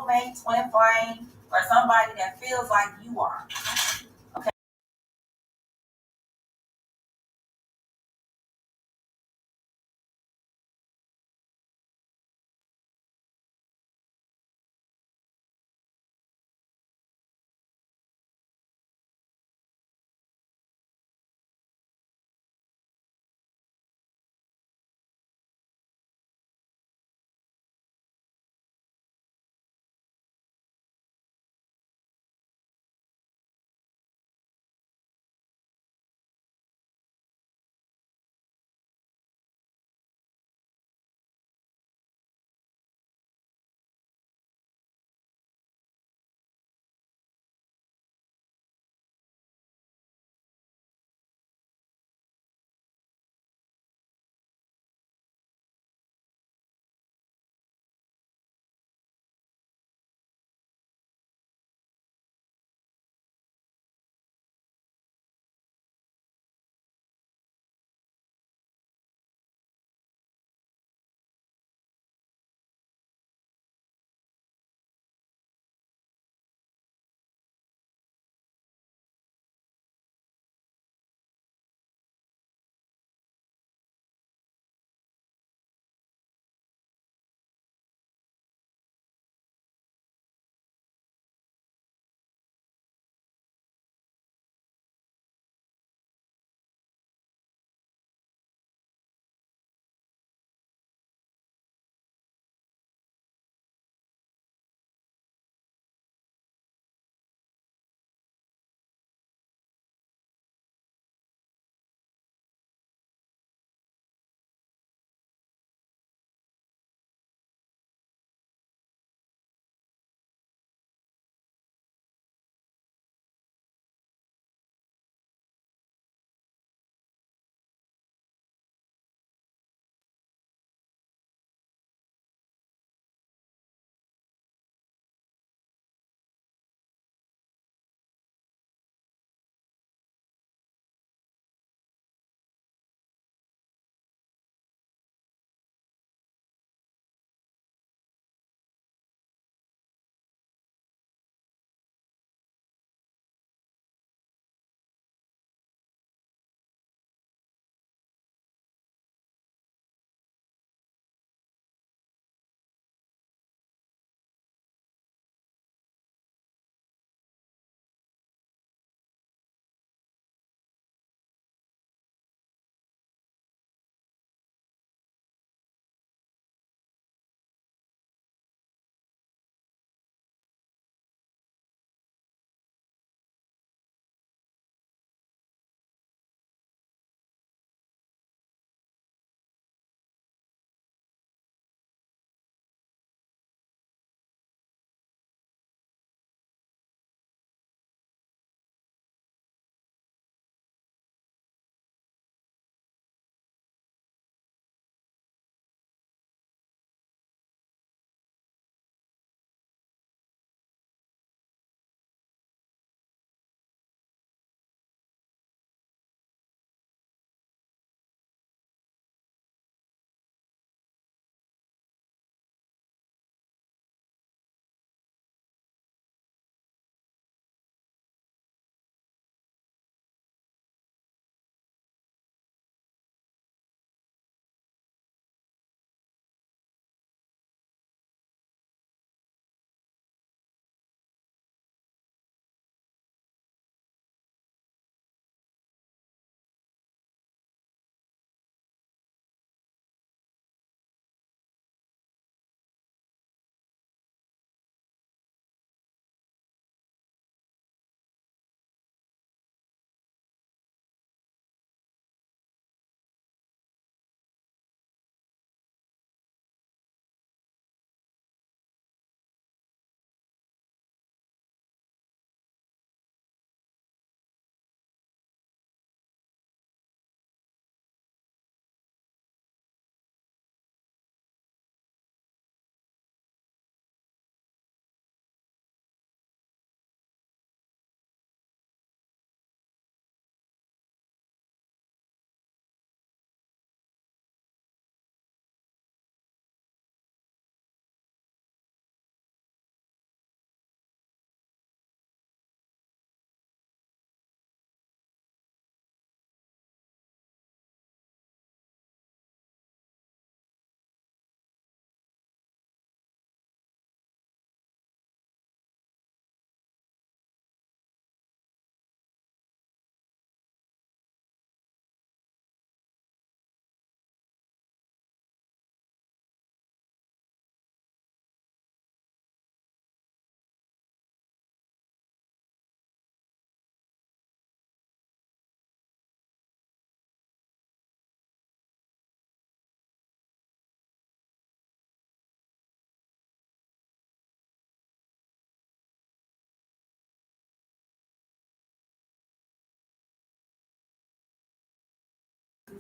soulmate, twin flame, or somebody that feels like you are.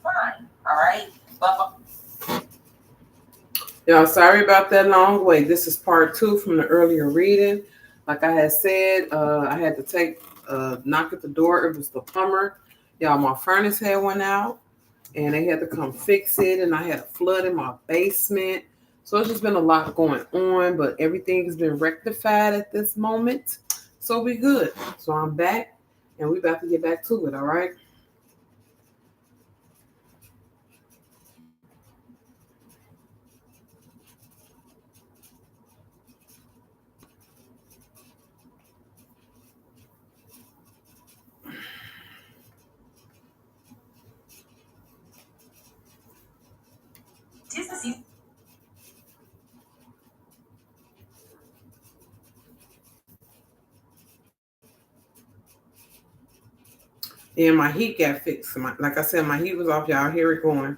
fine. All right. But Y'all, sorry about that long wait. This is part 2 from the earlier reading. Like I had said, I had to take knock at the door. It was the plumber. Y'all, my furnace had went out, and they had to come fix it. And I had a flood in my basement. So it's just been a lot going on, but everything has been rectified at this moment. So we good. So I'm back, and we about to get back to it. All right. And my heat got fixed. Like I said, my heat was off. Y'all hear it going.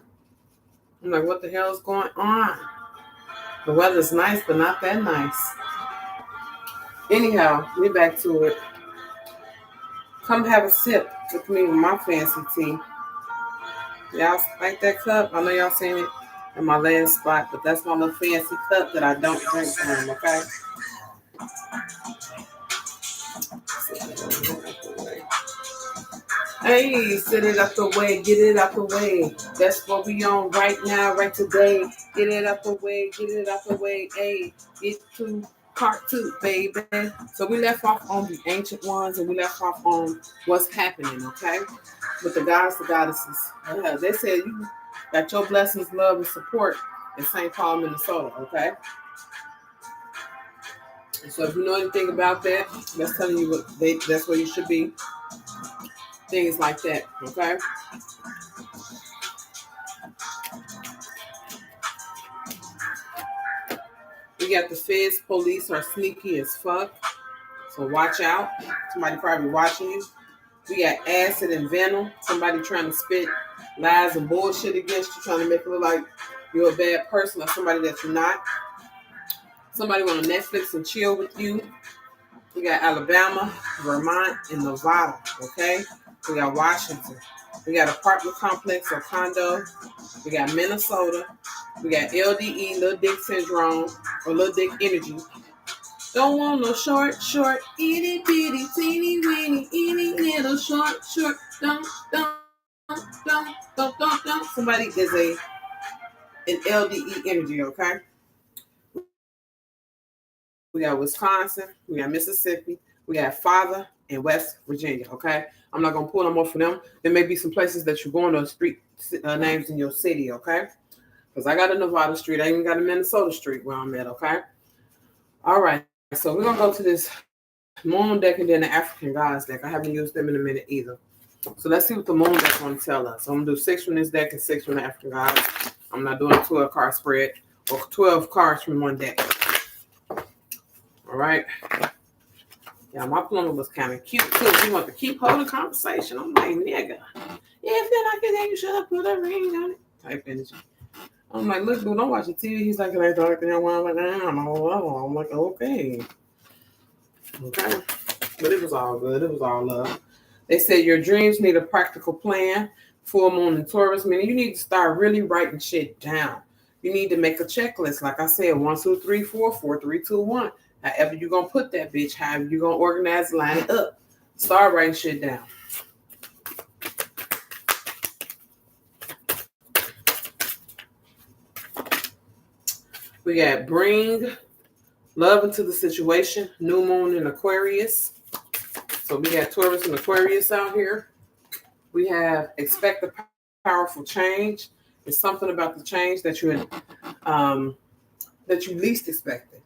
I'm like, what the hell is going on? The weather's nice, but not that nice. Anyhow, we back to it. Come have a sip with me with my fancy tea. Y'all like that cup? I know y'all seen it in my last spot, but that's my little fancy cup that I don't drink from, okay? Hey, sit it out the way, get it out the way. That's what we on right now, right today. Get it out the way, get it out the way. Hey, get to part 2, baby. So we left off on the ancient ones, and we left off on what's happening, okay? With the gods, the goddesses. Yeah, they said you got your blessings, love, and support in St. Paul, Minnesota, okay? So if you know anything about that, that's telling you that's where you should be. Things like that, okay? We got the feds, police are sneaky as fuck, so watch out. Somebody probably watching you. We got acid and venom. Somebody trying to spit lies and bullshit against you, trying to make it look like you're a bad person or somebody that you're not. Somebody want to Netflix and chill with you. We got Alabama, Vermont, and Nevada, okay? We got Washington. We got apartment complex or condo. We got Minnesota. We got LDE, little dick syndrome, or little dick energy. Don't want no short, itty bitty, teeny weeny, little short, don't. Somebody is an LDE energy, okay? We got Wisconsin, we got Mississippi, we got Father and West Virginia, okay? I'm not gonna pull them off for them. There may be some places that you're going to street names in your city, okay? Because I got a Nevada street, I even got a Minnesota street where I'm at, okay? All right, so we're gonna go to this moon deck and then the African gods deck. I haven't used them in a minute either. So let's see what the moon deck's gonna tell us. So I'm gonna do 6 from this deck and 6 from the African gods. I'm not doing a 12 card spread or 12 cards from one deck. All right. Yeah, my plumber was kind of cute too. He wanted to keep holding conversation. I'm like, nigga, yeah, I feel like it, then you shut up, put a ring on it. Type energy. I'm like, look, dude, don't watch the TV. He's like, I thought that one. I'm like, I don't know. I'm like, okay. Okay. But it was all good. It was all love. They said your dreams need a practical plan. Full moon in Taurus, meaning you need to start really writing shit down. You need to make a checklist. Like I said, 1, 2, 3, 4, 4, 3, 2, 1. However you're going to put that bitch, however you're going to organize, line it up. Start writing shit down. We got bring love into the situation. New moon in Aquarius. So we got Taurus and Aquarius out here. We have expect a powerful change. It's something about the change that you least expected.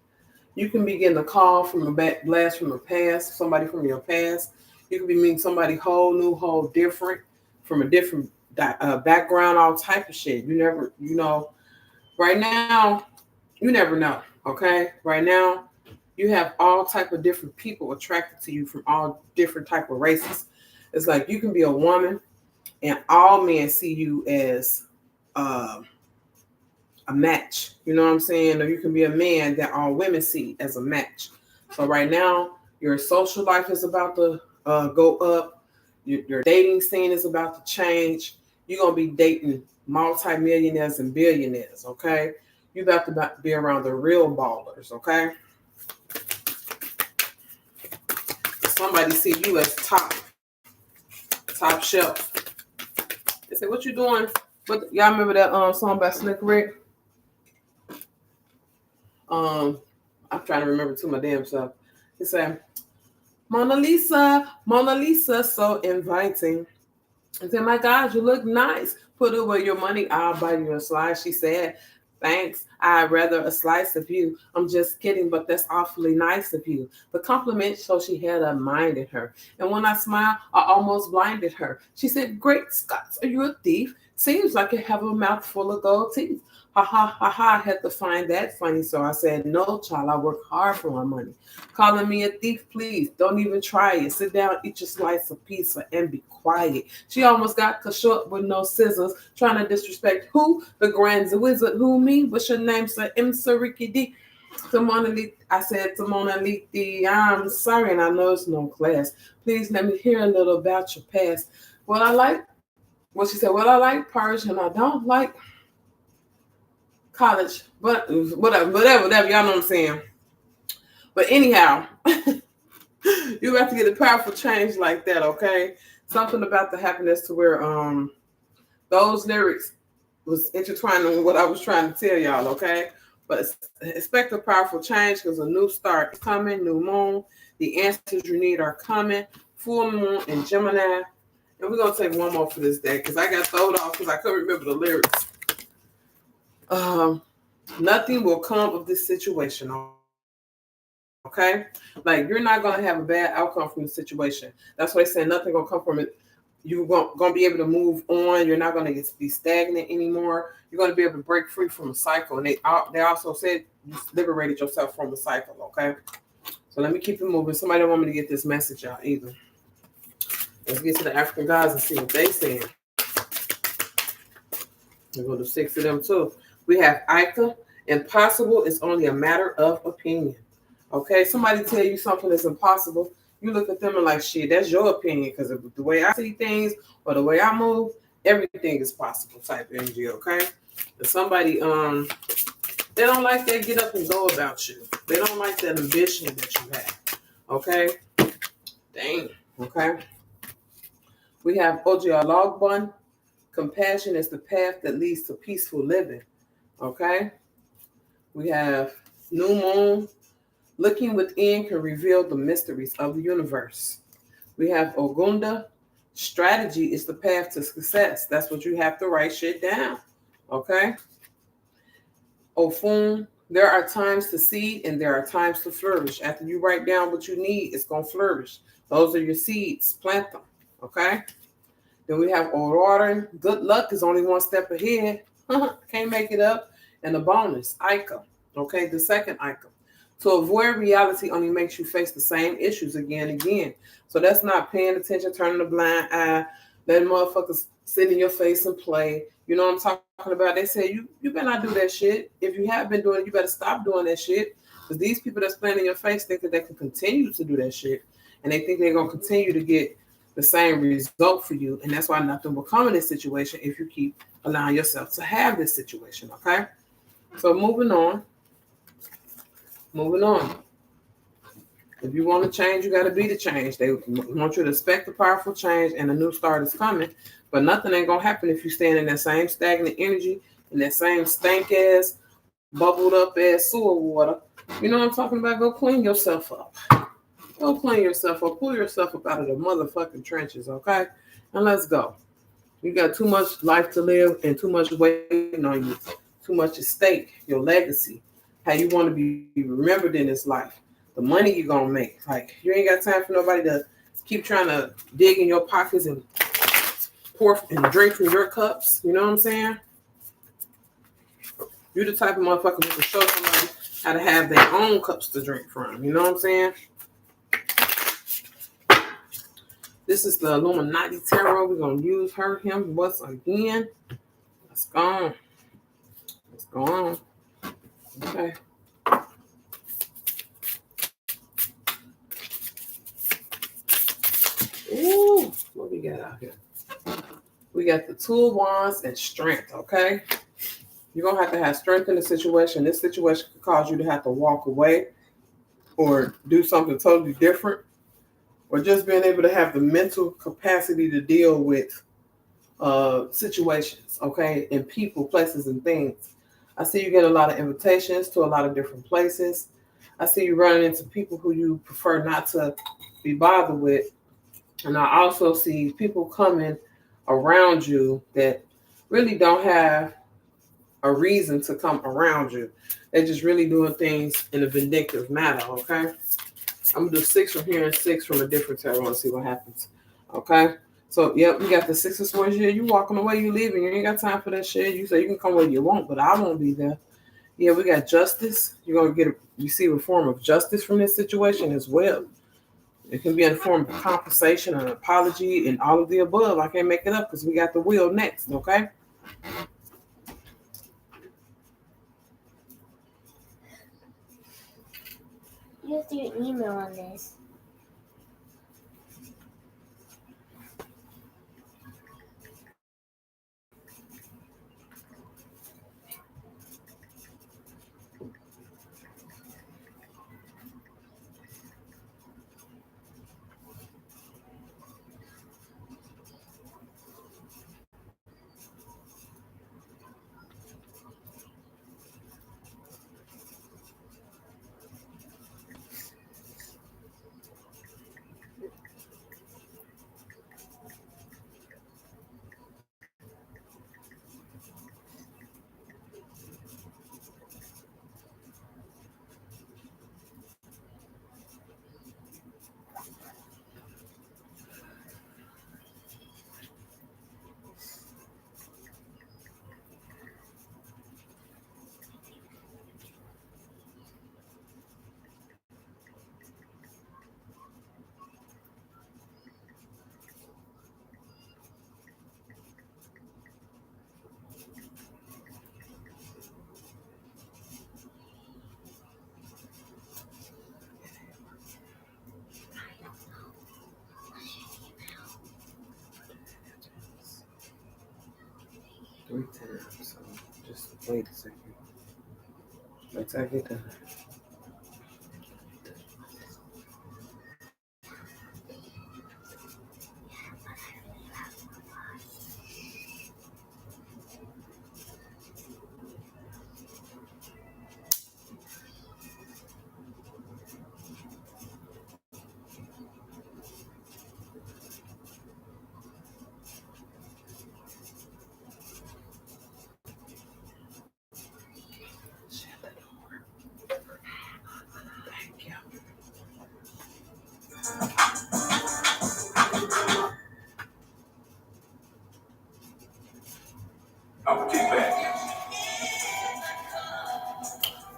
You can be getting a call from a blast from the past, somebody from your past. You can be meeting somebody whole new, whole different, from a different background, all type of shit. You never, right now, you never know, okay? Right now, you have all type of different people attracted to you from all different type of races. It's like you can be a woman and all men see you as a match. You know what I'm saying? Or you can be a man that all women see as a match. So right now, your social life is about to go up. Your dating scene is about to change. You're going to be dating multimillionaires and billionaires, okay? You got to be around the real ballers, okay? Somebody see you as top shelf. They say, what you doing? What y'all remember that song by Slick Rick? I'm trying to remember to my damn self. He said, Mona Lisa, so inviting. I said, my God, you look nice. Put away your money, I'll buy you a slice. She said, thanks, I'd rather a slice of you. I'm just kidding, but that's awfully nice of you. The compliment showed she had a mind in her. And when I smiled, I almost blinded her. She said, great Scots, are you a thief? Seems like you have a mouth full of gold teeth. Ha ha ha ha, I had to find that funny. So I said, no, child, I work hard for my money. Calling me a thief, please. Don't even try it. Sit down, eat your slice of pizza, and be quiet. She almost got cut short with no scissors, trying to disrespect who? The grand wizard. Who, me? What's your name, sir? M. Sariki D. I said to Mona Lisa, I'm sorry, and I know it's no class. Please let me hear a little about your past. She said, well, I like Persian. I don't like college, but whatever, y'all know what I'm saying. But anyhow, you have to get a powerful change like that, okay? Something about the happiness to where those lyrics was intertwined with what I was trying to tell y'all, okay? But expect a powerful change because a new start is coming, new moon. The answers you need are coming. Full moon in Gemini. And we're going to take one more for this day because I got thrown off because I couldn't remember the lyrics. Nothing will come of this situation, okay? Like, you're not going to have a bad outcome from the situation. That's why they say nothing going to come from it. You're going to be able to move on. You're not going to be stagnant anymore. You're going to be able to break free from a cycle. And they also said you liberated yourself from the cycle, okay? So let me keep it moving. Somebody don't want me to get this message out either. Let's get to the African gods and see what they saying. We'll go to 6 of them too. We have Ika. Impossible is only a matter of opinion. Okay, somebody tell you something that's impossible, you look at them and like, shit, that's your opinion, because of the way I see things or the way I move, everything is possible type energy, okay? If somebody, they don't like that get up and go about you. They don't like that ambition that you have, okay? Dang, okay? We have Ojialagbon. Compassion is the path that leads to peaceful living, okay? We have New Moon. Looking within can reveal the mysteries of the universe. We have Ogunda. Strategy is the path to success. That's what you have to write shit down. Okay? Ofun. There are times to seed and there are times to flourish. After you write down what you need, it's going to flourish. Those are your seeds. Plant them. Okay? Then we have Aurora. Good luck is only one step ahead. Can't make it up. And the bonus, Ika. Okay? The second Ika. To avoid reality only makes you face the same issues again and again. So that's not paying attention, turning a blind eye, letting motherfuckers sit in your face and play. You know what I'm talking about? They say, you better not do that shit. If you have been doing it, you better stop doing that shit. Because these people that's playing in your face think that they can continue to do that shit. And they think they're going to continue to get the same result for you. And that's why nothing will come in this situation if you keep allowing yourself to have this situation, okay? So moving on. If you want to change, you got to be the change. They want you to expect the powerful change and a new start is coming. But nothing ain't going to happen if you stand in that same stagnant energy and that same stank ass, bubbled up ass sewer water. You know what I'm talking about? Go clean yourself up. Go clean yourself up. Pull yourself up out of the motherfucking trenches, okay? And let's go. You got too much life to live and too much waiting on you. Too much at stake. Your legacy. How you want to be remembered in this life. The money you're going to make. Like, you ain't got time for nobody to keep trying to dig in your pockets and pour and drink from your cups. You know what I'm saying? You're the type of motherfucker who can show somebody how to have their own cups to drink from. You know what I'm saying? This is the Illuminati Tarot. We're going to use him once again. Let's go on. Let's go on. Okay. Ooh, what we got out here? We got the Two of Wands and strength, okay? You're going to have strength in the situation. This situation could cause you to have to walk away or do something totally different, or just being able to have the mental capacity to deal with situations, okay, and people, places, and things. I see you get a lot of invitations to a lot of different places. I see you running into people who you prefer not to be bothered with. And I also see people coming around you that really don't have a reason to come around you. They're just really doing things in a vindictive manner, okay? I'm gonna do 6 from here and 6 from a different tarot and see what happens. Okay. So yep, you got the 6 of Swords here. You walking away, you leaving. You ain't got time for that shit. You say you can come where you want, but I won't be there. Yeah, we got justice. You're gonna receive a form of justice from this situation as well. It can be in the form of compensation, an apology, and all of the above. I can't make it up because we got the wheel next, okay? You have to do an email on this. Three times. So just wait a second. Wait till I get done. Thank you.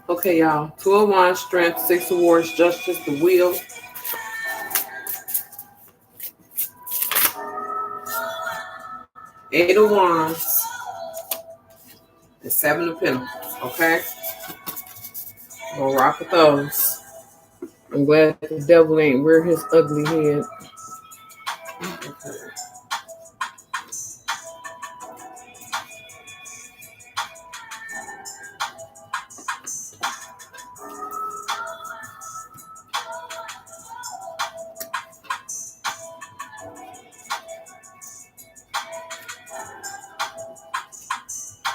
Okay, y'all. 2 of Wands, strength, 6 of Swords, justice, the wheel. 8 of Wands, and 7 of Pentacles. Okay? Gonna rock with those. I'm glad the devil ain't rear his ugly head. Okay.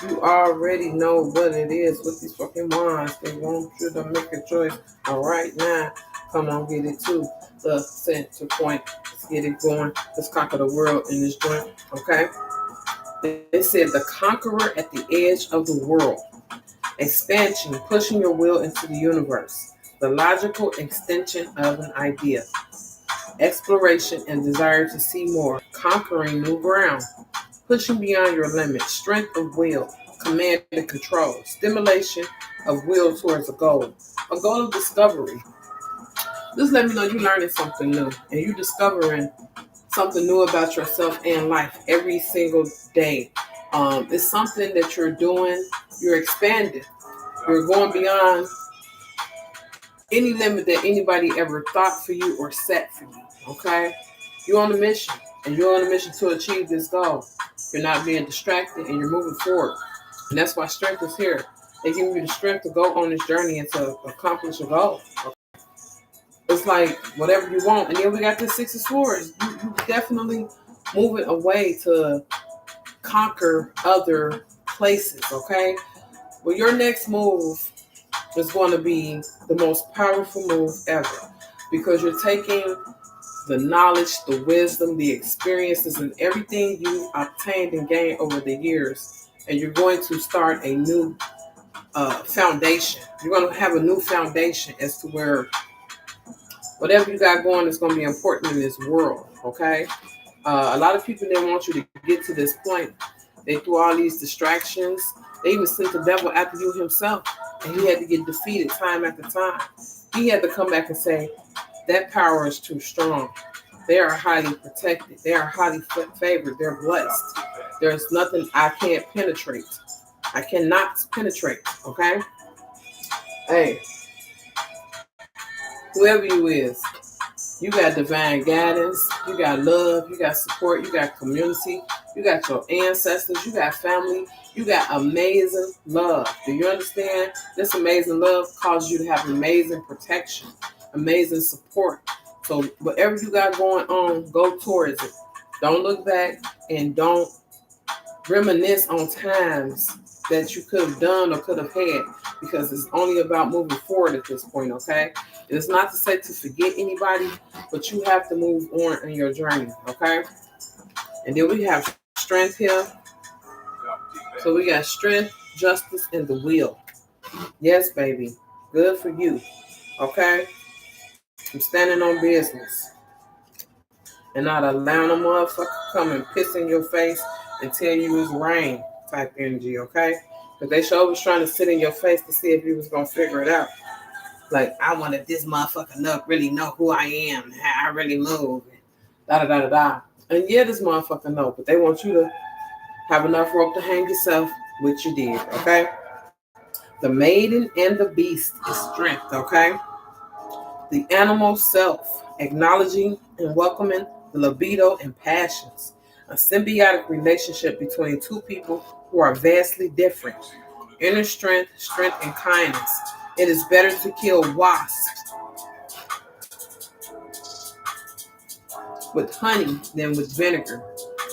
You already know what it is with these fucking wands. They want you to make a choice. All right, now, come on, get it to the center point. Let's get it going. Let's conquer the world in this joint. Okay? They said the conqueror at the edge of the world. Expansion, pushing your will into the universe. The logical extension of an idea. Exploration and desire to see more. Conquering new ground. Pushing beyond your limits, strength of will, command and control, stimulation of will towards a goal of discovery. Just let me know you're learning something new and you're discovering something new about yourself and life every single day. It's something that you're doing, you're expanding, you're going beyond any limit that anybody ever thought for you or set for you, okay? You're on a mission, and you're on a mission to achieve this goal. You're not being distracted, and you're moving forward. And that's why strength is here. They give you the strength to go on this journey and to accomplish a goal. It's like whatever you want. And then we got the Six of Swords. You definitely moving away to conquer other places, okay? Well, your next move is going to be the most powerful move ever because you're taking the knowledge, the wisdom, the experiences, and everything you've obtained and gained over the years, and you're going to start a new foundation. You're going to have a new foundation as to where whatever you got going is going to be important in this world, okay? A lot of people didn't want you to get to this point. They threw all these distractions. They even sent the devil after you himself, and he had to get defeated time after time. He had to come back and say, that power is too strong. They are highly protected. They are highly favored. They're blessed. There's nothing I can't penetrate. I cannot penetrate, okay? Hey, whoever you is, you got divine guidance, you got love, you got support, you got community, you got your ancestors, you got family, you got amazing love. Do you understand? This amazing love causes you to have amazing protection, amazing support. So whatever you got going on, go towards it. Don't look back and don't reminisce on times that you could have done or could have had, because it's only about moving forward at this point, okay? It's not to say to forget anybody, but you have to move on in your journey, okay? And then we have strength here. So we got strength, justice, and the will. Yes, baby. Good for you, okay? I'm standing on business and not allowing a motherfucker come and piss in your face and tell you it's rain type energy, okay? Because they sure was trying to sit in your face to see if you was going to figure it out. Like, I wanted this motherfucker to really know who I am and how I really move. Da-da-da-da-da. And yeah, this motherfucker know, but they want you to have enough rope to hang yourself, which you did, okay? The maiden and the beast is strength, okay? The animal self, acknowledging and welcoming the libido and passions. A symbiotic relationship between two people who are vastly different. Inner strength, strength, and kindness. It is better to kill wasps with honey than with vinegar.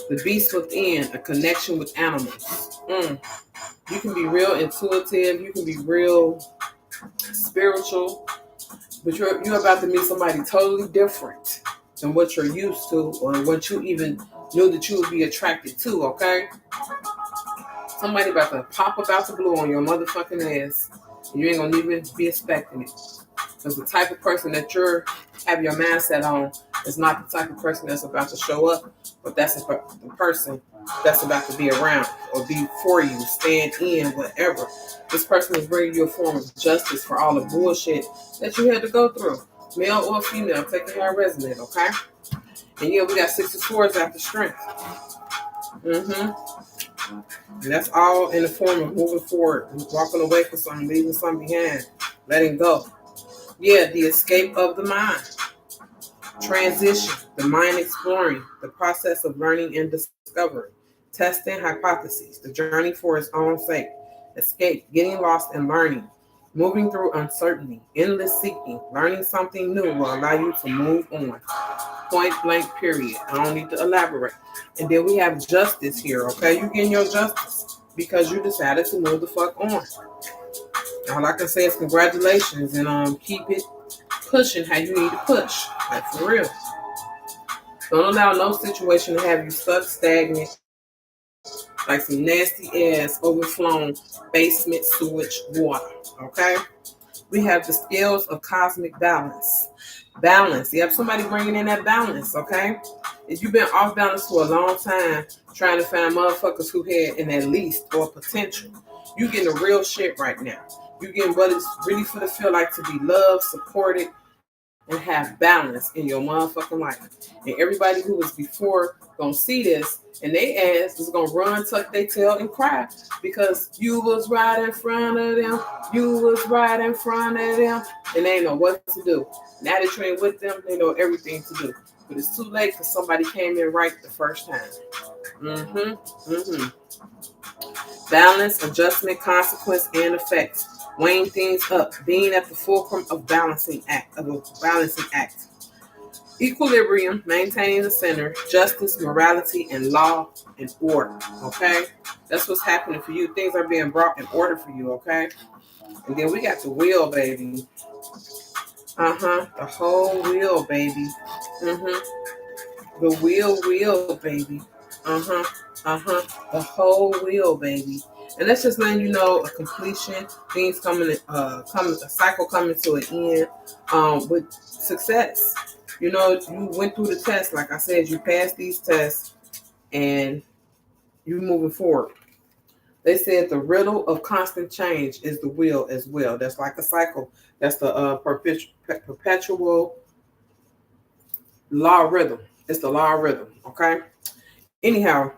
The beast within, a connection with animals. You can be real intuitive. You can be real spiritual. But you're about to meet somebody totally different than what you're used to or what you even knew that you would be attracted to, okay? Somebody about to pop up out the blue on your motherfucking ass. And you ain't gonna even be expecting it. Because the type of person that you have your mindset on is not the type of person that's about to show up, but that's the person that's about to be around or be for you, stand in, whatever. This person is bringing you a form of justice for all the bullshit that you had to go through, male or female, taking how it resonate, okay? And yeah, we got 6 of Swords after strength. And that's all in the form of moving forward, walking away from something, leaving something behind, letting go. Yeah, the escape of the mind. Transition, the mind exploring, the process of learning and discovery. Testing hypotheses, the journey for its own sake. Escape, getting lost and learning. Moving through uncertainty, endless seeking. Learning something new will allow you to move on. Point blank, period. I don't need to elaborate. And then we have justice here, okay? You're getting your justice because you decided to move the fuck on. All I can say is congratulations and keep it pushing how you need to push. Like, for real. Don't allow no situation to have you stuck, stagnant, like some nasty ass overflown basement sewage water, okay? We have the scales of cosmic balance. Balance. You have somebody bringing in that balance, okay? If you've been off balance for a long time, trying to find motherfuckers who had an at least or potential, you getting the real shit right now. You getting what it's really for the feel like to be loved, supported, and have balance in your motherfucking life. And everybody who was before gonna see this, and they ass is gonna run, tuck their tail, and cry because you was right in front of them. You was right in front of them, and they ain't know what to do. Now that you ain't with them, they know everything to do. But it's too late because somebody came in right the first time. Balance, adjustment, consequence, and effects. Weighing things up, being at the fulcrum of a balancing act. Equilibrium, maintaining the center, justice, morality, and law and order. Okay? That's what's happening for you. Things are being brought in order for you, okay? And then we got the wheel, baby. The whole wheel, baby. The wheel, baby. Uh-huh. The whole wheel, baby. And that's just letting you know a completion, things a cycle coming to an end, with success. You know, you went through the test, like I said, you passed these tests and you moving forward. They said the riddle of constant change is the wheel as well. That's like a cycle. That's the perpetual law rhythm. It's the law rhythm, okay? Anyhow,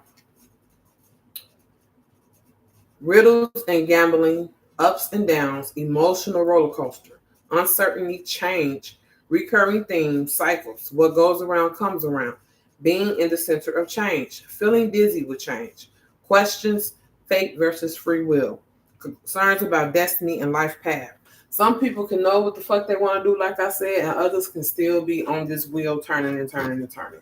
riddles and gambling, ups and downs, emotional roller coaster, uncertainty, change, recurring themes, cycles. What goes around comes around. Being in the center of change, feeling dizzy with change, questions, fate versus free will, concerns about destiny and life path. Some people can know what the fuck they want to do, like I said, and others can still be on this wheel turning and turning and turning.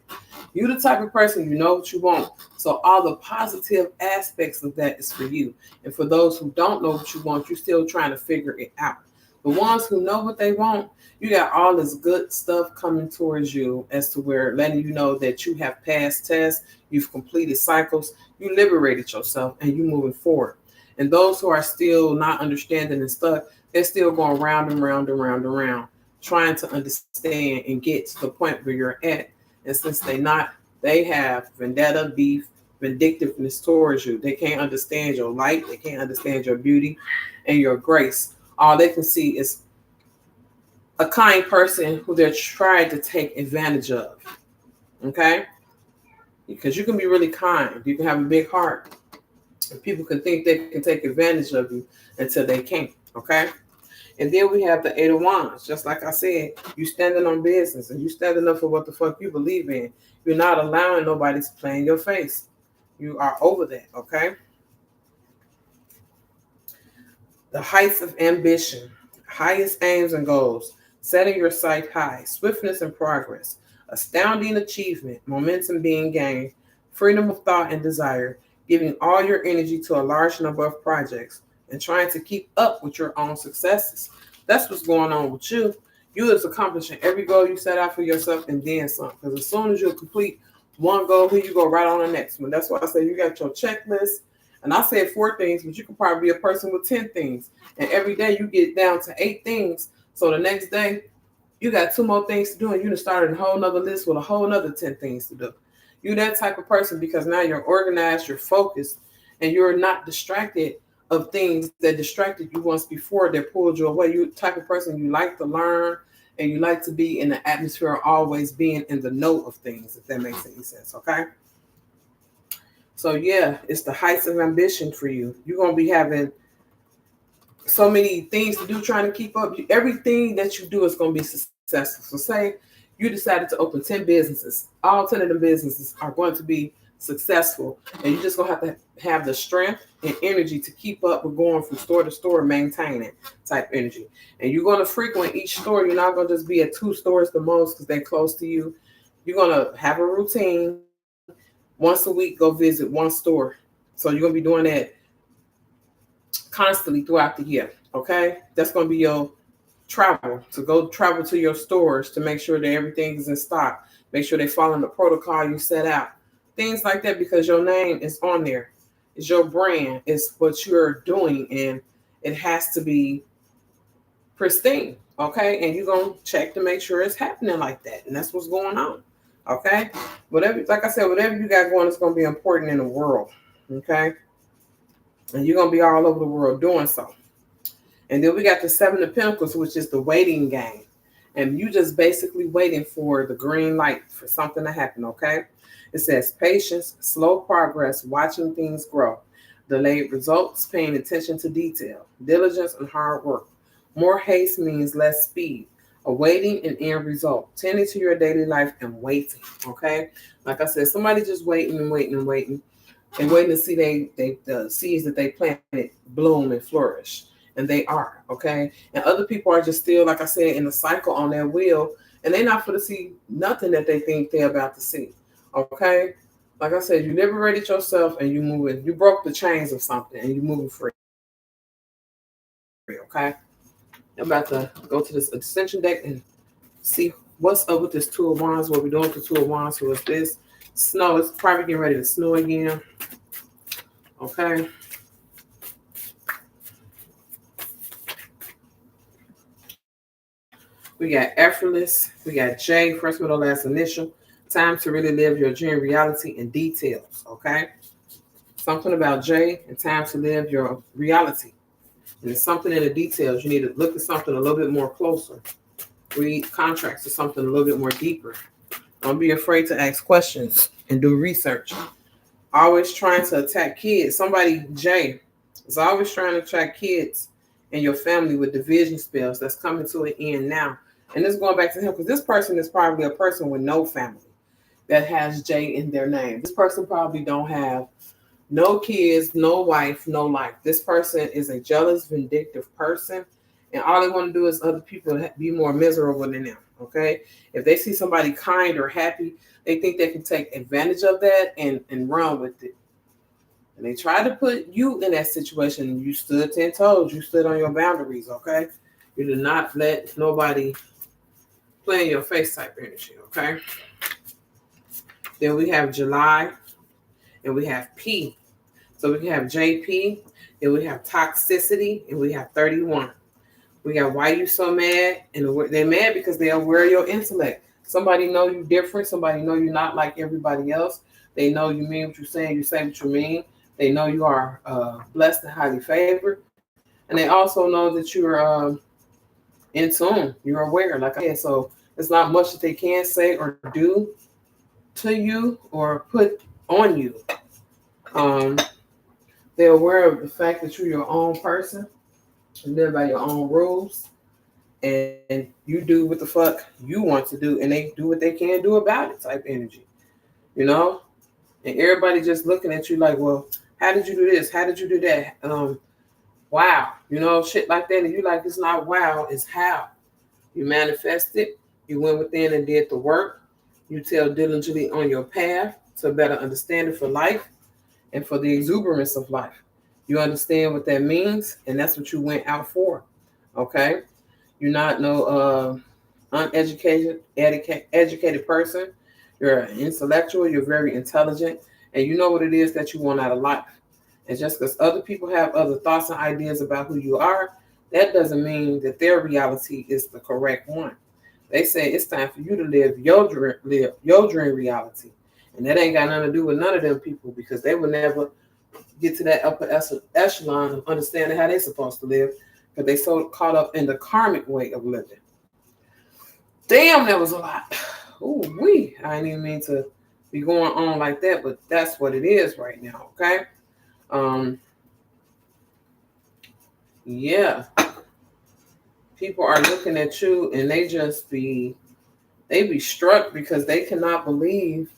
You're the type of person, you know what you want. So all the positive aspects of that is for you. And for those who don't know what you want, you're still trying to figure it out. The ones who know what they want, you got all this good stuff coming towards you as to where letting you know that you have passed tests, you've completed cycles, you liberated yourself, and you're moving forward. And those who are still not understanding and stuck, they're still going round and round and round and round, trying to understand and get to the point where you're at. And since they have vendetta, beef, vindictiveness towards you. They can't understand your light. They can't understand your beauty and your grace. All they can see is a kind person who they're trying to take advantage of. Okay? Because you can be really kind. You can have a big heart. And people can think they can take advantage of you until they can't. Okay? And then we have the Eight of Wands. Just like I said, you standing on business and you standing up for what the fuck you believe in. You're not allowing nobody to play in your face. You are over that, okay? The heights of ambition, highest aims and goals, setting your sight high, swiftness and progress, astounding achievement, momentum being gained, freedom of thought and desire, giving all your energy to a large number of projects, and trying to keep up with your own successes. That's what's going on with you. You is accomplishing every goal you set out for yourself and then some. Because as soon as you complete one goal, here you go right on the next one. That's why I say you got your checklist. And I said 4 things, but you could probably be a person with 10 things. And every day you get down to 8 things. So the next day, you got 2 more things to do, and you done started a whole nother list with a whole nother 10 things to do. You're that type of person because now you're organized, you're focused, and you're not distracted of things that distracted you once before that pulled you away. You're the type of person you like to learn and you like to be in the atmosphere of always being in the know of things, if that makes any sense, okay? So yeah, it's the heights of ambition for you. You're going to be having so many things to do trying to keep up. Everything that you do is going to be successful. So say you decided to open 10 businesses. All 10 of the businesses are going to be successful, and you're just going to have the strength and energy to keep up with going from store to store, maintaining type energy. And you're going to frequent each store. You're not going to just be at 2 stores the most because they're close to you. You're going to have a routine. Once a week, go visit 1 store. So you're going to be doing that constantly throughout the year, okay? That's going to be your travel. So go travel to your stores to make sure that everything is in stock. Make sure they're following the protocol you set out. Things like that, because your name is on there. It's your brand. It's what you're doing, and it has to be pristine, okay? And you're going to check to make sure it's happening like that, and that's what's going on, okay? Whatever, like I said, whatever you got going is going to be important in the world, okay? And you're going to be all over the world doing so. And then we got the 7 of Pentacles, which is the waiting game. And you just basically waiting for the green light for something to happen, okay? It says patience, slow progress, watching things grow. Delayed results, paying attention to detail. Diligence and hard work. More haste means less speed. awaiting an end result, tending to your daily life and waiting. Okay, like I said, somebody just waiting and waiting and waiting and waiting to see the seeds that they planted bloom and flourish, and they are. Okay, and other people are just still, like I said, in the cycle on their wheel, and they're not going to see nothing that they think they're about to see. Okay, like I said, you liberated yourself and you moving. You broke the chains of something and you moving free. Okay, I'm about to go to this ascension deck and see what's up with this Two of Wands. What we're doing with the Two of Wands. So it's this snow. It's probably getting ready to snow again. Okay. We got effortless. We got J, first, middle, last initial. Time to really live your dream reality in details. Okay. Something about J and time to live your reality. And it's something in the details. You need to look at something a little bit more closer. Read contracts or something a little bit more deeper. Don't be afraid to ask questions and do research. Always trying to attack kids. Somebody, J, is always trying to attack kids in your family with division spells. That's coming to an end now. And this is going back to him because this person is probably a person with no family that has J in their name. This person probably don't have no kids, no wife, no life. This person is a jealous, vindictive person. And all they want to do is other people be more miserable than them. Okay. If they see somebody kind or happy, they think they can take advantage of that and run with it. And they try to put you in that situation. You stood 10 toes. You stood on your boundaries. Okay. You did not let nobody play in your face type energy. Okay. Then we have July and we have P. So we can have JP, and we have toxicity, and we have 31. We got why you so mad, and they're mad because they are aware of your intellect. Somebody know you different. Somebody know you're not like everybody else. They know you mean what you're saying. You say what you mean. They know you are blessed and highly favored. And they also know that you're in tune. You're aware, like I said. So there's not much that they can say or do to you or put on you. They're aware of the fact that you're your own person. You live by your own rules. And you do what the fuck you want to do. And they do what they can do about it type energy. You know? And everybody just looking at you like, well, how did you do this? How did you do that? Wow. You know, shit like that. And you like, it's not wow, it's how. You manifested. You went within and did the work. You tell diligently on your path to a better understanding for life and for the exuberance of life. You understand what that means, and that's what you went out for. Okay? You're not no educated person. You're an intellectual. You're very intelligent, and you know what it is that you want out of life. And just because other people have other thoughts and ideas about who you are, that doesn't mean that their reality is the correct one. They say it's time for you to live your dream reality. And that ain't got nothing to do with none of them people because they would never get to that upper echelon of understanding how they're supposed to live because they so caught up in the karmic way of living. Damn, that was a lot. Ooh, I didn't even mean to be going on like that, but that's what it is right now, okay? Yeah. People are looking at you and they be struck because they cannot believe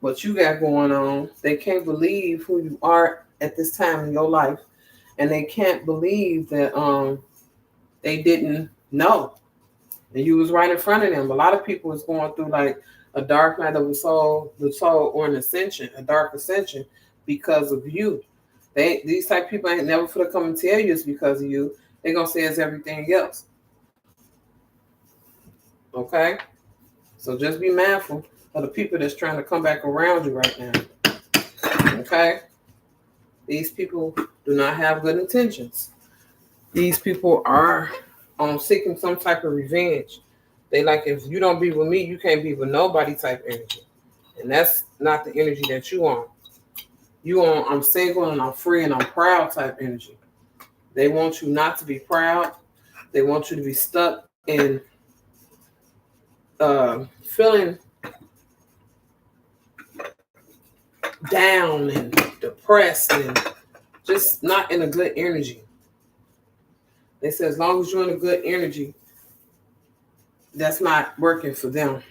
what you got going on. They can't believe who you are at this time in your life. And they can't believe that they didn't know. And you was right in front of them. A lot of people is going through like a dark night of the soul, or an ascension, a dark ascension because of you. These type of people ain't never for to come and tell you it's because of you. They're gonna say it's everything else. Okay? So just be mindful of the people that's trying to come back around you right now. Okay? These people do not have good intentions. These people are seeking some type of revenge. They like, if you don't be with me, you can't be with nobody type energy. And that's not the energy that you on. You on, I'm single and I'm free and I'm proud type energy. They want you not to be proud. They want you to be stuck in feeling down and depressed and just not in a good energy. They say as long as you're in a good energy, that's not working for them.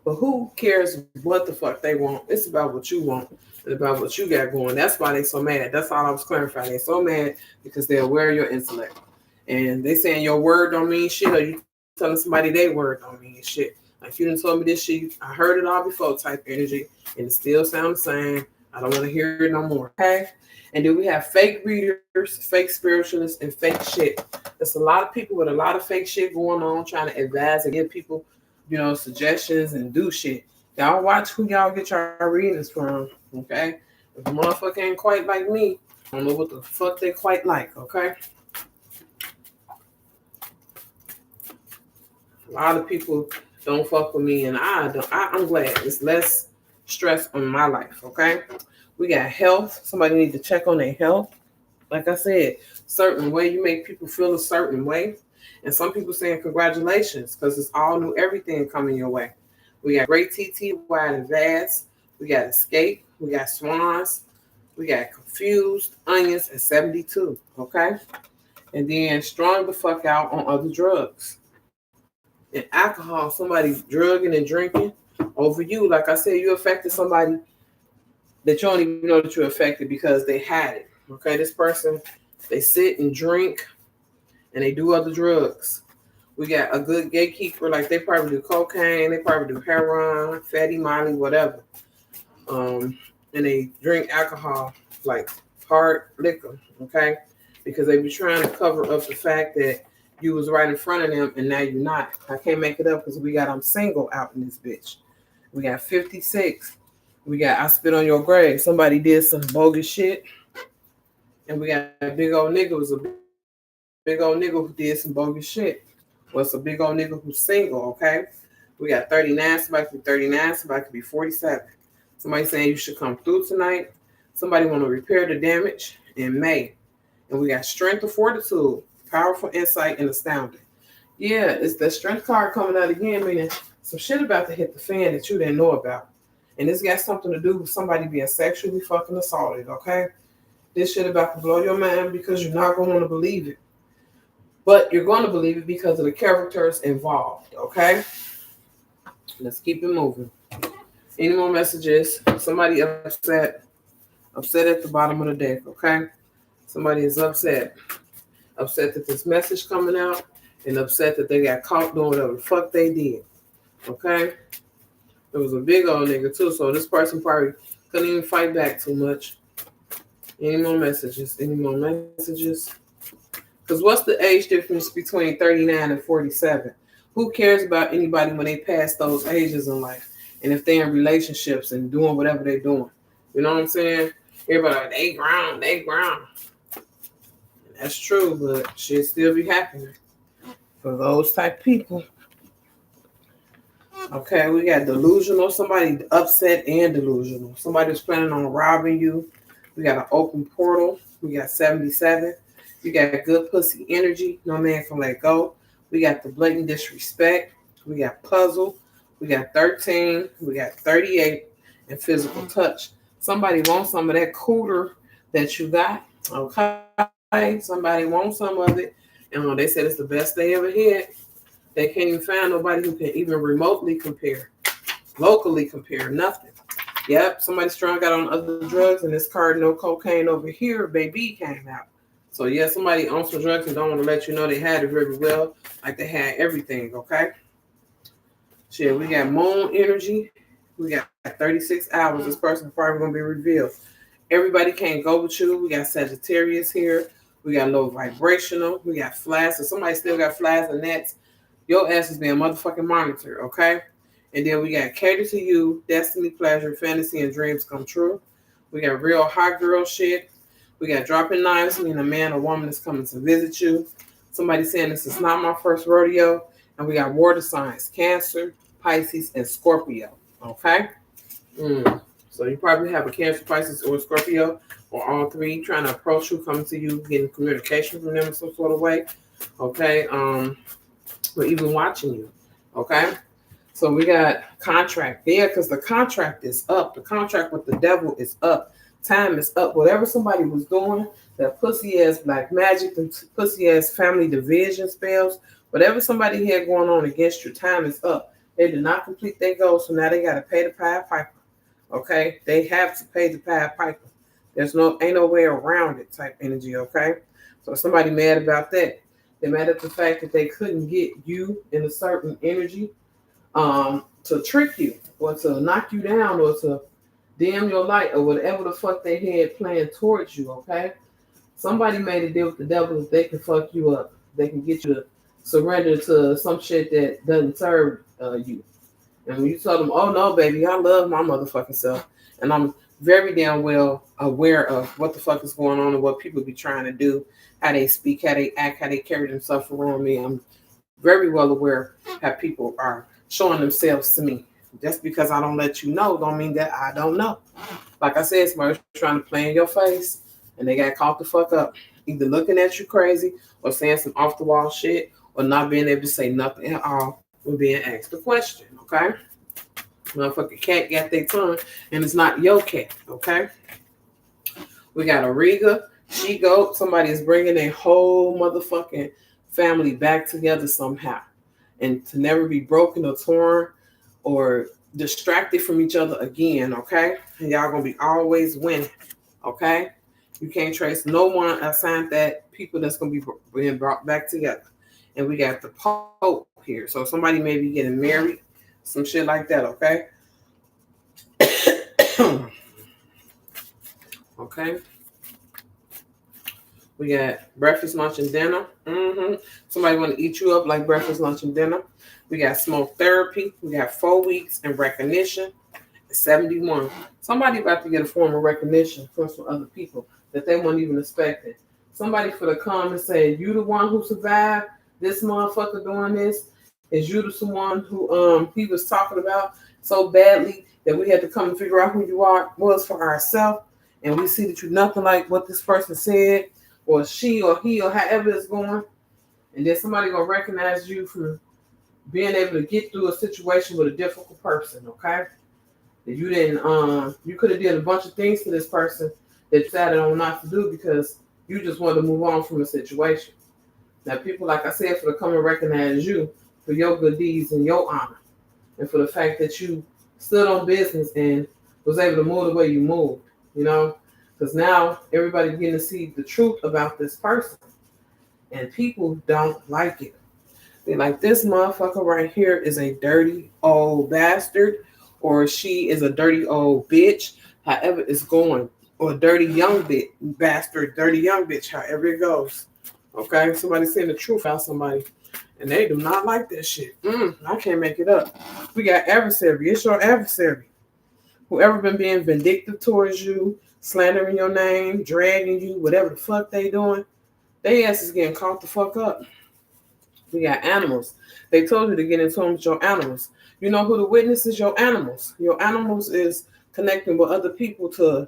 But who cares what the fuck they want? It's about what you want and about what you got going. That's why they so mad. That's all I was clarifying. They're so mad because they're aware of your intellect. And they saying your word don't mean shit, or you telling somebody their word don't mean shit. Like you done told me this shit, I heard it all before type energy, and it still sounds the same. I don't want to hear it no more. Okay? And then we have fake readers, fake spiritualists, and fake shit. There's a lot of people with a lot of fake shit going on trying to advise and give people, suggestions and do shit. Y'all watch who y'all get your readings from, okay? If a motherfucker ain't quite like me, I don't know what the fuck they quite like, okay? A lot of people don't fuck with me, and I don't. I'm glad it's less stress on my life, okay? We got health. Somebody need to check on their health. Like I said, certain way you make people feel a certain way. And some people saying congratulations because it's all new everything coming your way. We got Great TTY and M.A.V.S. We got Escape. We got Swans. We got Confused, Onions, and 72. Okay? And then strong the fuck out on other drugs. And alcohol, somebody drugging and drinking over you. Like I said, you affected somebody that you don't even know that you affected because they had it. Okay? This person, they sit and drink and they do other drugs. We got a good gatekeeper, like they probably do cocaine, they probably do heroin, fatty molly, whatever. And they drink alcohol, like hard liquor, okay? Because they be trying to cover up the fact that you was right in front of them and now you're not. I can't make it up because we got I'm single out in this bitch. We got 56. We got I spit on your grave. Somebody did some bogus shit. And we got a big old nigga was a big old nigga who did some bogus shit. What's a big old nigga who's single, okay? We got 39, somebody could be 39, somebody could be 47. Somebody saying you should come through tonight. Somebody want to repair the damage in May. And we got strength of fortitude, powerful insight, and astounding. Yeah, it's the strength card coming out again, meaning some shit about to hit the fan that you didn't know about. And this got something to do with somebody being sexually fucking assaulted, okay? This shit about to blow your mind because you're not going to want to believe it. But you're going to believe it because of the characters involved, okay? Let's keep it moving. Any more messages? Somebody upset at the bottom of the deck, okay? Somebody is upset that this message coming out and upset that they got caught doing whatever the fuck they did, okay? It was a big old nigga too, so this person probably couldn't even fight back too much. Any more messages? Because what's the age difference between 39 and 47? Who cares about anybody when they pass those ages in life? And if they're in relationships and doing whatever they're doing. You know what I'm saying? Everybody like, they ground. That's true, but shit still be happening for those type of people. Okay, we got delusional. Somebody upset and delusional. Somebody was planning on robbing you. We got an open portal. We got 77. We got good pussy energy. No man can let go. We got the blatant disrespect. We got puzzle. We got 13. We got 38. And physical touch. Somebody wants some of that cooter that you got. Okay. Somebody wants some of it. And when they said it's the best they ever had, they can't even find nobody who can even remotely compare. Locally compare. Nothing. Yep. Somebody strung out on other drugs. And this card, no cocaine over here, baby, came out. So, yeah, somebody on some drugs and don't want to let you know they had it very well, like they had everything, okay? Shit, we got moon energy. We got 36 hours. This person's probably going to be revealed. Everybody can't go with you. We got Sagittarius here. We got low vibrational. We got flash. So somebody still got flash and nets. Your ass is being motherfucking monitored, okay? And then we got cater to you, destiny, pleasure, fantasy, and dreams come true. We got real hot girl shit. We got dropping knives, meaning a man or woman is coming to visit you. Somebody saying this is not my first rodeo. And we got water signs, Cancer, Pisces, and Scorpio. Okay? So you probably have a Cancer, Pisces, or Scorpio, or all three, trying to approach you, coming to you, getting communication from them in some sort of way. Okay? Or even watching you. Okay? So we got contract there because the contract is up. The contract with the devil is up. Time is up. Whatever somebody was doing, that pussy ass black magic, the pussy ass family division spells, Whatever somebody had going on against you, time is up. They did not complete their goal, so now they got to pay the Pied Piper. Okay, they have to pay the Pied Piper. Ain't no way around it type energy. Okay, so somebody mad about that. They're mad at the fact that they couldn't get you in a certain energy to trick you or to knock you down or to dim your light or whatever the fuck they had planned towards you. Okay, somebody made a deal with the devil that they can fuck you up. They can get you to surrender to some shit that doesn't serve you. And when you tell them, oh no, baby, I love my motherfucking self. And I'm very damn well aware of what the fuck is going on and what people be trying to do, how they speak, how they act, how they carry themselves around me. I'm very well aware how people are showing themselves to me. Just because I don't let you know don't mean that I don't know. Like I said, somebody's trying to play in your face and they got caught the fuck up. Either looking at you crazy or saying some off the wall shit or not being able to say nothing at all when being asked a question, okay? Motherfucking cat got their tongue and it's not your cat, okay? We got a Riga, she goat. Somebody is bringing a whole motherfucking family back together somehow. And to never be broken or torn or distracted from each other again, okay? And y'all gonna be always winning, okay? You can't trace no one assigned that people that's gonna be being brought back together. And we got the Pope here. So somebody may be getting married, some shit like that, okay? Okay. We got breakfast, lunch, and dinner. Somebody want to eat you up like breakfast, lunch, and dinner. We got smoke therapy. We got 4 weeks in recognition. 71. Somebody about to get a form of recognition from some other people that they weren't even expecting. Somebody for the come and say, you the one who survived this motherfucker doing this? Is you the someone who he was talking about so badly that we had to come and figure out who you was for ourselves? And we see that you're nothing like what this person said, or she or he or however it's going. And then somebody gonna recognize you for being able to get through a situation with a difficult person, okay? That you didn't you could have did a bunch of things to this person that you decided on not to do because you just wanted to move on from a situation. Now people, like I said, for to come and recognize you for your good deeds and your honor. And for the fact that you stood on business and was able to move the way you moved, you know? Because now everybody's getting to see the truth about this person. And people don't like it. They're like, this motherfucker right here is a dirty old bastard, or she is a dirty old bitch, however it's going, or a dirty young bastard, dirty young bitch, however it goes. Okay, somebody saying the truth about somebody, and they do not like that shit. I can't make it up. We got adversary. It's your adversary. Whoever been being vindictive towards you, slandering your name, dragging you, whatever the fuck they doing, they ass is getting caught the fuck up. We got animals. They told you to get in tune with your animals. You know who the witness is? Your animals. Your animals is connecting with other people to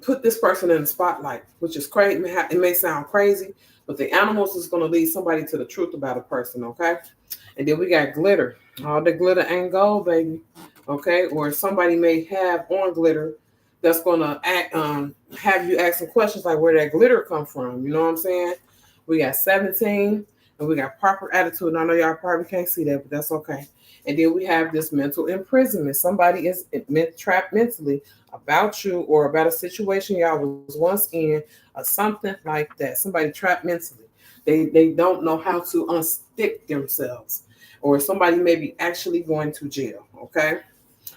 put this person in the spotlight, which is crazy. It may sound crazy, but the animals is going to lead somebody to the truth about a person, okay? And then we got glitter. All the glitter ain't gold, baby, okay? Or somebody may have on glitter that's going to have you asking questions like where that glitter come from. You know what I'm saying? We got 17, and we got proper attitude. And I know y'all probably can't see that, but that's okay. And then we have this mental imprisonment. Somebody is trapped mentally about you or about a situation y'all was once in or something like that. Somebody trapped mentally. They don't know how to unstick themselves. Or somebody may be actually going to jail, okay?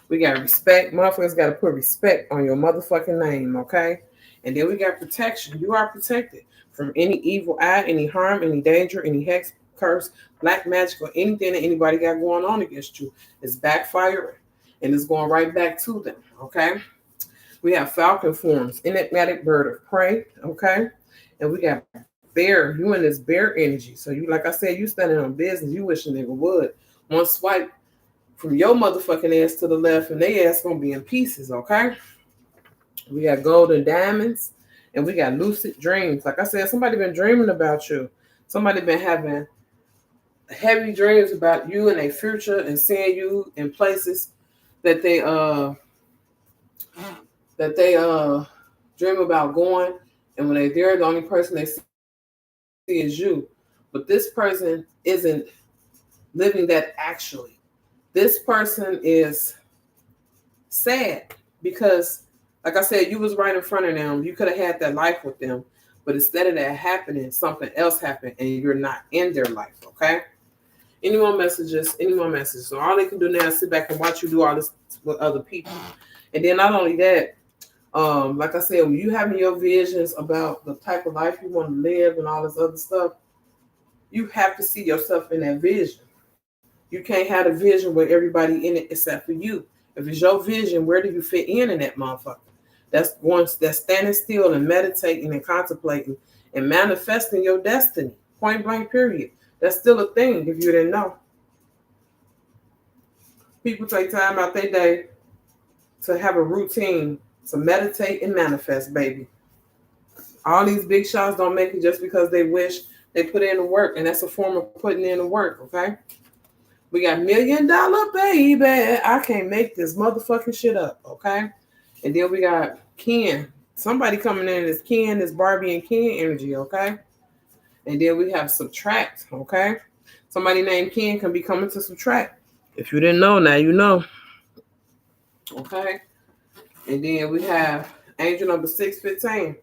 We got respect. Motherfuckers got to put respect on your motherfucking name, okay? And then we got protection. You are protected from any evil eye, any harm, any danger, any hex, curse, black magic, or anything that anybody got going on against you. It's backfiring and it's going right back to them, okay? We have falcon forms, enigmatic bird of prey, okay? And we got bear. You in this bear energy. So you, like I said, you standing on business. You wish a nigga would. One swipe from your motherfucking ass to the left and they ass gonna be in pieces, okay? We got golden diamonds and we got lucid dreams. Like I said, somebody been dreaming about you. Somebody been having heavy dreams about you and their future and seeing you in places that they dream about going. And when they're there, the only person they see is you. But this person isn't living that actually. This person is sad because, like I said, you was right in front of them. You could have had that life with them. But instead of that happening, something else happened and you're not in their life, okay? Any more messages? Any more messages? So all they can do now is sit back and watch you do all this with other people. And then not only that, like I said, when you having your visions about the type of life you want to live and all this other stuff, you have to see yourself in that vision. You can't have a vision where everybody in it except for you. If it's your vision, where do you fit in that motherfucker? That's standing still and meditating and contemplating and manifesting your destiny. Point blank, period. That's still a thing if you didn't know. People take time out their day to have a routine to meditate and manifest, baby. All these big shots don't make it just because they wish they put in the work, and that's a form of putting in the work, okay? We got $1 Million Baby. I can't make this motherfucking shit up, okay? And then we got Ken. Somebody coming in is Ken, is Barbie and Ken energy, okay? And then we have Subtract, okay? Somebody named Ken can be coming to Subtract. If you didn't know, now you know. Okay? And then we have angel number 615.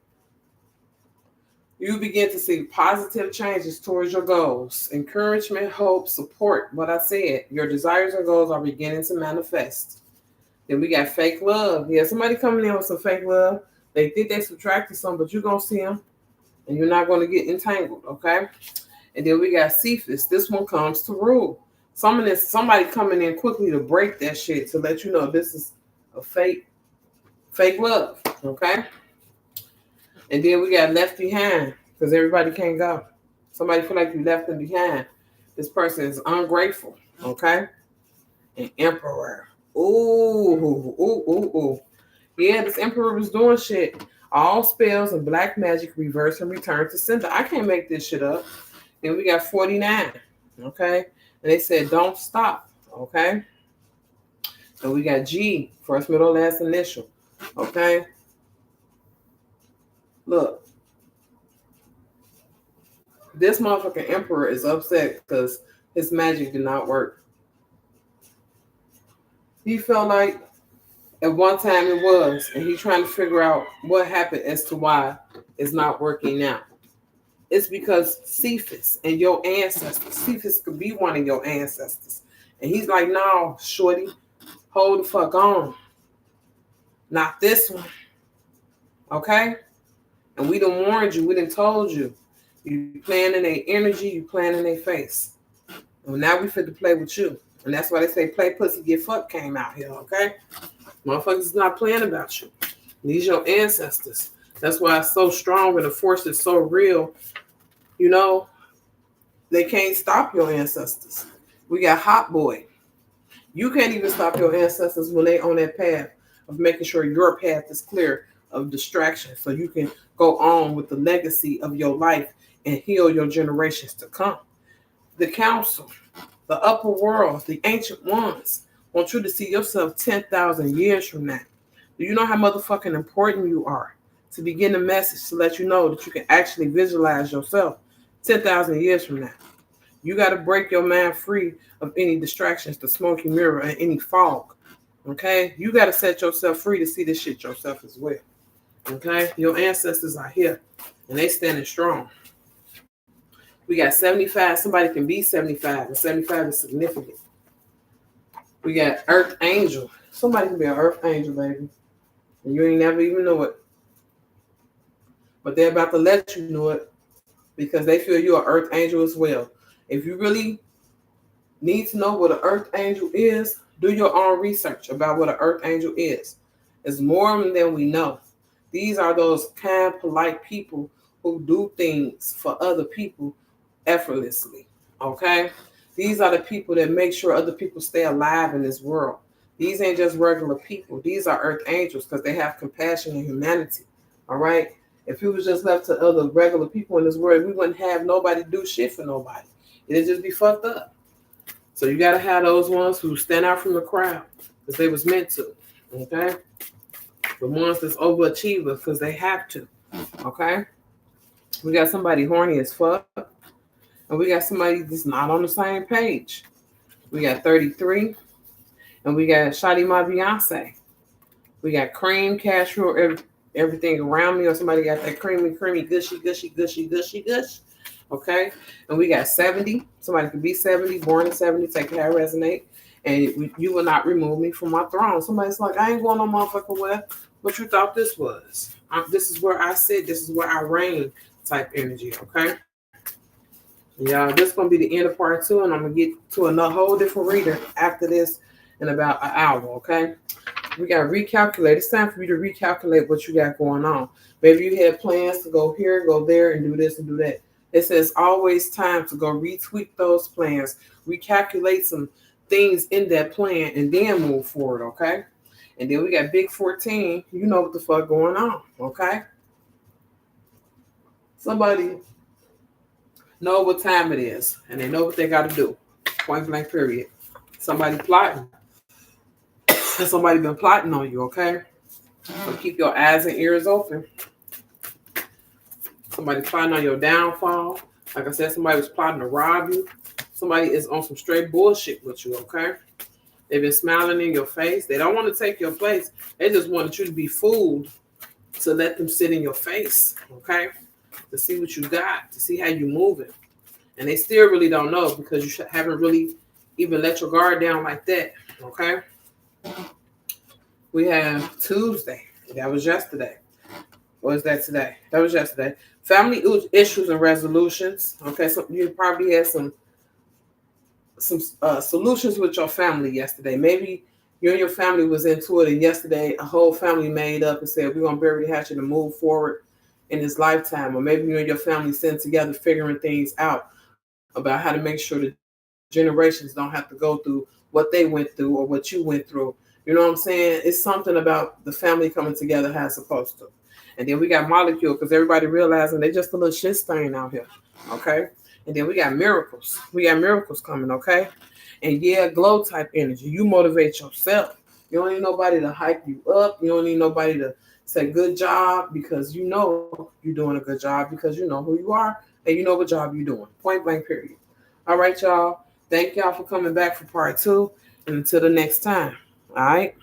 You begin to see positive changes towards your goals. Encouragement, hope, support. What I said, your desires and goals are beginning to manifest. Then we got fake love. Yeah, somebody coming in with some fake love. They think they subtracted some, but you're going to see them. And you're not going to get entangled, okay? And then we got Cephas. This one comes to rule. Somebody coming in quickly to break that shit to let you know this is a fake love, okay? And then we got left behind because everybody can't go. Somebody feel like you left them behind. This person is ungrateful, okay? An emperor. Ooh. Yeah, this emperor was doing shit. All spells and black magic reverse and return to sender. I can't make this shit up. And we got 49, okay? And they said, don't stop, okay? And we got G, first, middle, last initial, okay? Look, this motherfucking emperor is upset because his magic did not work. He felt like at one time it was, and he's trying to figure out what happened as to why it's not working now. It's because Cephas and your ancestors. Cephas could be one of your ancestors. And he's like, no, shorty, hold the fuck on. Not this one. Okay? And we done warned you. We done told you. You playing in their energy. You playing in their face. And now we fit to play with you. And that's why they say play pussy, get fucked came out here. Okay? Motherfuckers is not playing about you. These your ancestors. That's why it's so strong and the force is so real. You know, they can't stop your ancestors. We got Hot Boy. You can't even stop your ancestors when they on that path of making sure your path is clear of distraction so you can go on with the legacy of your life and heal your generations to come. The council, the upper world, the ancient ones want you to see yourself 10,000 years from now. Do you know how motherfucking important you are to begin a message to let you know that you can actually visualize yourself 10,000 years from now? You got to break your mind free of any distractions, the smoky mirror, and any fog. Okay? You got to set yourself free to see this shit yourself as well. Okay? Your ancestors are here, and they standing strong. We got 75. Somebody can be 75, and 75 is significant. We got Earth Angel. Somebody can be an Earth Angel, baby. And you ain't never even know it. But they're about to let you know it because they feel you're an Earth Angel as well. If you really need to know what an Earth Angel is, do your own research about what an Earth Angel is. It's more than we know. These are those kind, polite people who do things for other people effortlessly, okay? These are the people that make sure other people stay alive in this world. These ain't just regular people. These are Earth Angels because they have compassion and humanity, all right? If it was just left to other regular people in this world, we wouldn't have nobody do shit for nobody. It'd just be fucked up. So you got to have those ones who stand out from the crowd because they was meant to, okay? The ones that's overachievers because they have to, okay? We got somebody horny as fuck. And we got somebody that's not on the same page. We got 33. And we got Shadi M.A.V.S. We got cream, casserole, everything around me, or somebody got that creamy, gushy, gushy, gushy, gushy, gush. Okay? And we got 70. Somebody could be 70, born in 70, take it how it resonate. And you will not remove me from my throne. Somebody's like, I ain't going no motherfucking well. What you thought this was? This is where I sit. This is where I reign type energy. Okay? Yeah, this is going to be the end of part 2. And I'm going to get to another whole different reader after this in about an hour. Okay? We got to recalculate. It's time for you to recalculate what you got going on. Maybe you had plans to go here, go there, and do this and do that. It says always time to go retweak those plans, recalculate some things in that plan, and then move forward, okay? And then we got Big 14. You know what the fuck going on, okay? Somebody know what time it is, and they know what they got to do. Point blank period. Somebody plotting. Somebody been plotting on you, okay? So keep your eyes and ears open. Somebody plotting on your downfall. Like I said, somebody was plotting to rob you. Somebody is on some straight bullshit with you, okay? They've been smiling in your face. They don't want to take your place. They just wanted you to be fooled to let them sit in your face, okay? To see what you got, to see how you moving. And they still really don't know because you haven't really even let your guard down like that, okay? We have Tuesday. That was yesterday. Or is that today? That was yesterday. Family issues and resolutions. Okay, so you probably had some solutions with your family yesterday. Maybe you and your family was into it, and yesterday a whole family made up and said, we're going to bury the hatchet and move forward in this lifetime. Or maybe you and your family sitting together figuring things out about how to make sure the generations don't have to go through what they went through or what you went through. You know what I'm saying? It's something about the family coming together how it's supposed to. And then we got molecule because everybody realizing they just a little shit stain out here. Okay? And then we got miracles. We got miracles coming, okay? And yeah, glow type energy. You motivate yourself. You don't need nobody to hype you up. You don't need nobody to say good job because you know you're doing a good job because you know who you are and you know what job you're doing. Point blank period. All right, y'all. Thank y'all for coming back for part 2. And until the next time. All right.